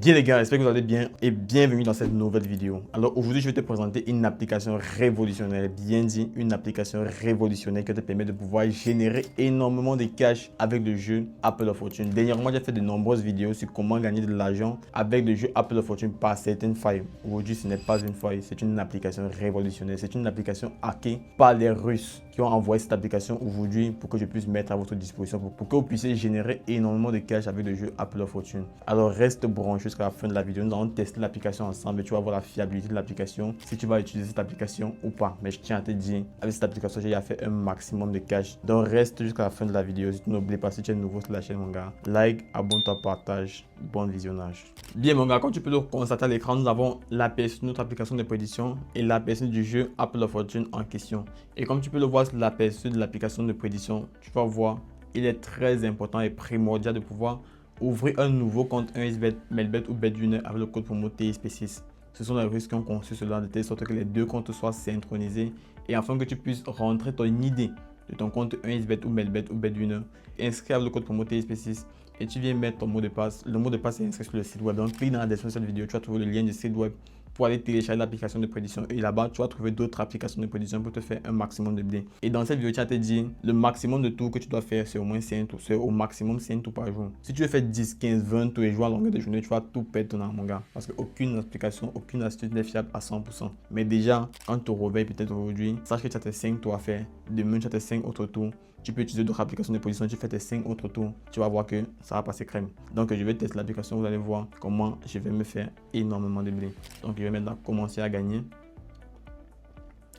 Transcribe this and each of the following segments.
Bien les gars, j'espère que vous allez bien et bienvenue dans cette nouvelle vidéo. Alors aujourd'hui, je vais te présenter une application révolutionnaire, bien dit, une application révolutionnaire qui te permet de pouvoir générer énormément de cash avec le jeu Apple of Fortune. Dernièrement, j'ai fait de nombreuses vidéos sur comment gagner de l'argent avec le jeu Apple of Fortune par certaines failles. Aujourd'hui, ce n'est pas une faille, c'est une application révolutionnaire. C'est une application hackée par les Russes qui ont envoyé cette application aujourd'hui pour que je puisse mettre à votre disposition pour que vous puissiez générer énormément de cash avec le jeu Apple of Fortune. Alors reste branché jusqu'à la fin de la vidéo. Nous allons tester l'application ensemble et tu vas voir la fiabilité de l'application, si tu vas utiliser cette application ou pas. Mais je tiens à te dire, avec cette application, j'ai fait un maximum de cash. Donc reste jusqu'à la fin de la vidéo. N'oublie pas, si tu es nouveau sur la chaîne mon gars, like, abonne-toi, partage. Bon visionnage. Bien mon gars, comme tu peux le constater à l'écran, nous avons l'aperçu de notre application de prédiction et l'aperçu du jeu Apple of Fortune en question. Et comme tu peux le voir sur l'aperçu de l'application de prédiction, tu vas voir, il est très important et primordial de pouvoir ouvrir un nouveau compte 1xBet, Melbet ou BetWinner avec le code promo TSP6. Ce sont les Russes qui ont conçu cela de telle sorte que les deux comptes soient synchronisés et afin que tu puisses rentrer ton idée de ton compte 1xBet ou Melbet ou BetWinner, inscris avec le code promo TSP6 et tu viens mettre ton mot de passe. Le mot de passe est inscrit sur le site web. Donc clique dans la description de cette vidéo, tu vas trouver le lien du site web pour aller télécharger l'application de prédiction. Et là-bas, tu vas trouver d'autres applications de prédiction pour te faire un maximum de blé. Et dans cette vidéo, tu vas te dire, le maximum de tours que tu dois faire, c'est au moins 5 tours. C'est au maximum 5 tours par jour. Si tu veux faire 10, 15, 20 tours et jouer à longueur de journée, tu vas tout perdre ton argent, mon gars. Parce qu'aucune application, aucune astuce n'est fiable à 100%. Mais déjà, quand tu te réveilles peut-être aujourd'hui, sache que tu as tes 5 tours à faire. Demain, tu as tes 5 autres tours. Tu peux utiliser d'autres applications de prédiction, tu fais tes 5 autres tours, tu vas voir que ça va passer crème. Donc je vais tester l'application, vous allez voir comment je vais me faire énormément de blé. Donc je vais mettre là commencer à gagner.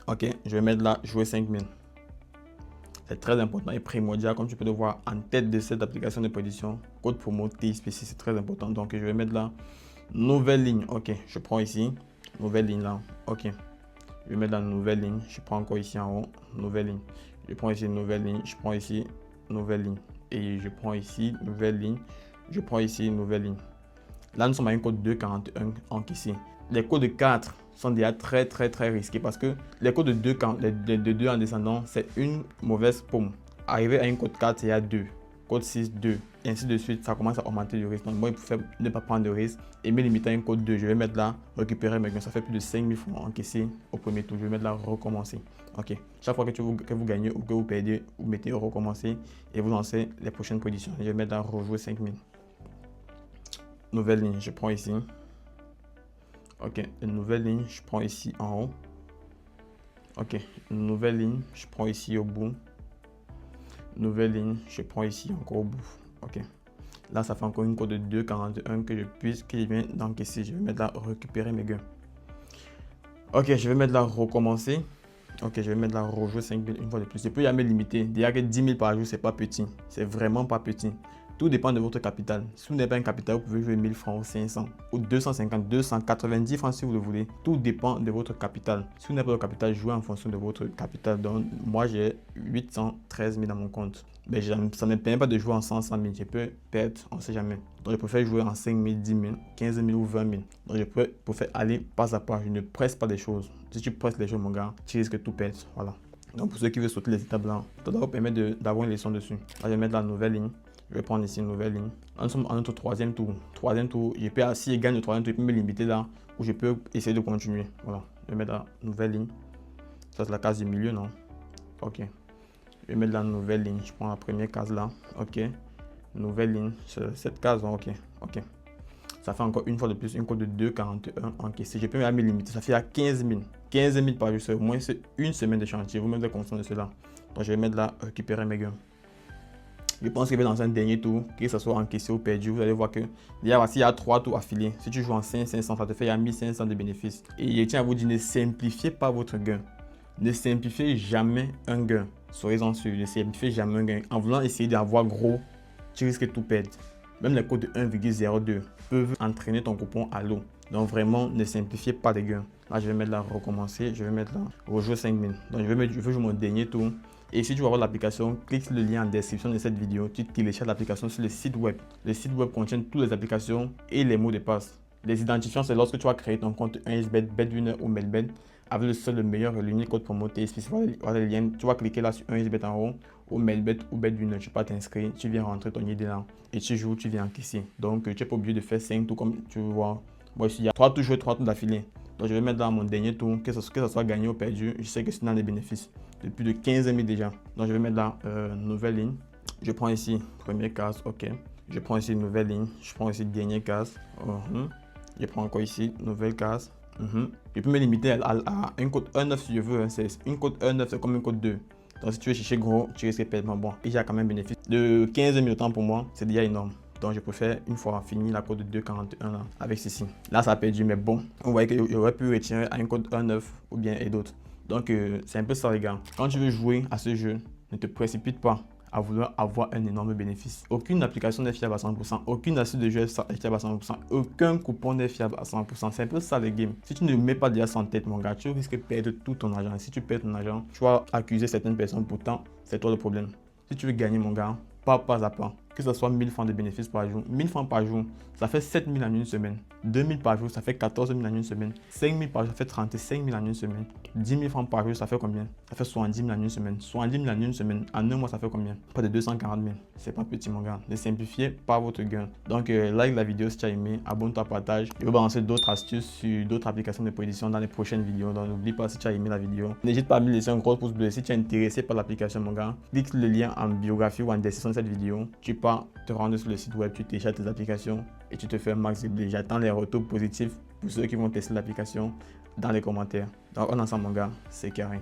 Ok, je vais mettre là jouer 5000. C'est très important et primordial, comme tu peux le voir en tête de cette application de prédiction, code promo TSP6, c'est très important. Donc je vais mettre là nouvelle ligne. Ok, je prends ici, nouvelle ligne là. Ok, je vais mettre la nouvelle ligne, je prends encore ici en haut, nouvelle ligne. Je prends ici nouvelle ligne, je prends ici nouvelle ligne et je prends ici nouvelle ligne, je prends ici nouvelle ligne. Là nous sommes à un code 2,41 encaissé. Les codes de 4 sont déjà très risqués parce que les codes de 2 en descendant, c'est une mauvaise paume. Arriver à un code 4, il y a 2. Code 6, 2, et ainsi de suite, ça commence à augmenter le risque. Donc moi, il faut ne pas prendre de risque et me limiter à un code 2. Je vais mettre là, récupérer mes gains. Ça fait plus de 5000 francs encaissés au premier tour. Je vais mettre là, recommencer. Ok. Chaque fois que vous gagnez ou que vous perdez, vous mettez recommencer et vous lancez les prochaines positions. Je vais mettre là, rejouer 5000. Nouvelle ligne, je prends ici. Ok. Une nouvelle ligne, je prends ici en haut. Ok. Une nouvelle ligne, je prends ici au bout. Nouvelle ligne, je prends ici encore au bout. Ok. Là, ça fait encore une code de 2,41 que je viens d'encaisser. Je vais mettre là récupérer mes gains. Ok, je vais mettre là recommencer. Ok, je vais mettre là rejouer 5000 une fois de plus. Je peux jamais limiter. Déjà que 10 000 par jour, c'est pas petit. C'est vraiment pas petit. Tout dépend de votre capital. Si vous n'avez pas un capital, vous pouvez jouer 1000 francs ou 500 ou 250, 290 francs si vous le voulez. Tout dépend de votre capital. Si vous n'avez pas de capital, jouez en fonction de votre capital. Donc, moi, j'ai 813 000 dans mon compte. Mais ça ne me permet pas de jouer en 100 000. Je peux perdre, on ne sait jamais. Donc, je préfère jouer en 5 000, 10 000, 15 000 ou 20 000. Donc, je préfère aller pas à pas. Je ne presse pas les choses. Si tu presses les choses, mon gars, tu risques de tout perdre. Voilà. Donc, pour ceux qui veulent sauter les étapes là, ça doit vous permettre d'avoir une leçon dessus. Là, je vais mettre la nouvelle ligne. Je vais prendre ici une nouvelle ligne. Nous sommes en notre troisième tour. Troisième tour, je peux, si je gagne le troisième tour, je peux me limiter là où je peux essayer de continuer. Voilà. Je vais mettre la nouvelle ligne. Ça, c'est la case du milieu, non? Ok. Je vais mettre la nouvelle ligne. Je prends la première case là. Ok. Nouvelle ligne. Cette case, ok. Ok. Ça fait encore une fois de plus une code de 2,41 encaissé. Je peux même me limiter. Ça fait à 15 000. 15 000 par jour. C'est au moins une semaine de chantier. Vous même êtes conscient de cela. Donc, je vais mettre là, récupérer mes gains. Je pense qu'il va dans un dernier tour, que ce soit encaissé ou perdu, vous allez voir que il y a 3 tours affilés. Si tu joues en 500, ça te fait 1500 de bénéfices. Et je tiens à vous dire, ne simplifiez pas votre gain. Ne simplifiez jamais un gain. Soyez-en sûrs, ne simplifiez jamais un gain. En voulant essayer d'avoir gros, tu risques de tout perdre. Même les codes de 1,02 peuvent entraîner ton coupon à l'eau. Donc vraiment, ne simplifiez pas les gains. Là, je vais mettre là recommencer. Je vais mettre là rejouer 5000. Donc je vais jouer mon dernier tour. Et si tu veux avoir l'application, clique sur le lien en description de cette vidéo. Tu télécharges l'application sur le site web. Le site web contient toutes les applications et les mots de passe. Les identifiants, c'est lorsque tu vas créer ton compte 1xBet, BetWinner ou Melbet. avec le seul, le meilleur, l'unique code promo TSP. Voilà le lien. Tu vas cliquer là sur 1xBet en haut, ou Melbet ou BetWinner. Tu peux t'inscrire, tu viens rentrer ton idée là et tu joues, tu viens encaisser. Donc, tu n'es pas obligé de faire 5 tours comme tu vois. Moi, ici, il y a 3 tours joués, 3 tours d'affilée. Donc, je vais mettre dans mon dernier tour, que ce soit gagné ou perdu. Je sais que c'est dans les bénéfices de plus de 15 000 déjà. Donc, je vais mettre là, nouvelle ligne. Je prends ici, première case, ok. Je prends ici, nouvelle ligne. Je prends ici, dernière case. Je prends encore ici, nouvelle case. Je peux me limiter à un code 1.9 si je veux. Une code 1.9, c'est comme une code 2. Donc, si tu veux chercher gros, tu risques de perdre. Bon, et j'ai quand même un bénéfice de 15 000 de temps pour moi. C'est déjà énorme. Donc, je préfère, une fois fini la code 2.41 là, avec ceci. Là, ça a perdu, mais bon, on voyait qu'il aurait pu retirer à une code 1.9 ou bien et d'autres. Donc, c'est un peu ça, les gars. Quand tu veux jouer à ce jeu, ne te précipite pas à vouloir avoir un énorme bénéfice. Aucune application n'est fiable à 100%, aucune astuce de jeu est fiable à 100%, aucun coupon n'est fiable à 100%. C'est un peu ça les games. Si tu ne mets pas déjà ça en tête, mon gars, tu risques de perdre tout ton argent. Si tu perds ton argent, tu vas accuser certaines personnes, pourtant, c'est toi le problème. Si tu veux gagner, mon gars, pas à pas. Que ce soit 1000 francs de bénéfices par jour. 1000 francs par jour, ça fait 7000 en une semaine. 2000 par jour, ça fait 14 000 en une semaine. 5000 par jour, ça fait 35 000 en une semaine. 10 000 francs par jour, ça fait combien? Ça fait 70 000 en une semaine. 70 000 en une semaine, en un mois, ça fait combien? Pas de 240 000. C'est pas petit, mon gars. Ne simplifiez pas votre gain. Donc, like la vidéo si tu as aimé, abonne-toi, partage. Je vais balancer d'autres astuces sur d'autres applications de prédiction dans les prochaines vidéos. Donc, n'oublie pas si tu as aimé la vidéo. N'hésite pas à me laisser un gros pouce bleu si tu es intéressé par l'application, mon gars. Clique sur le lien en biographie ou en description de cette vidéo. Tu peux te rendre sur le site web, tu télécharges tes applications et tu te fais un max de blé. J'attends les retours positifs pour ceux qui vont tester l'application dans les commentaires. Donc, on est ensemble, mon gars. C'est carré.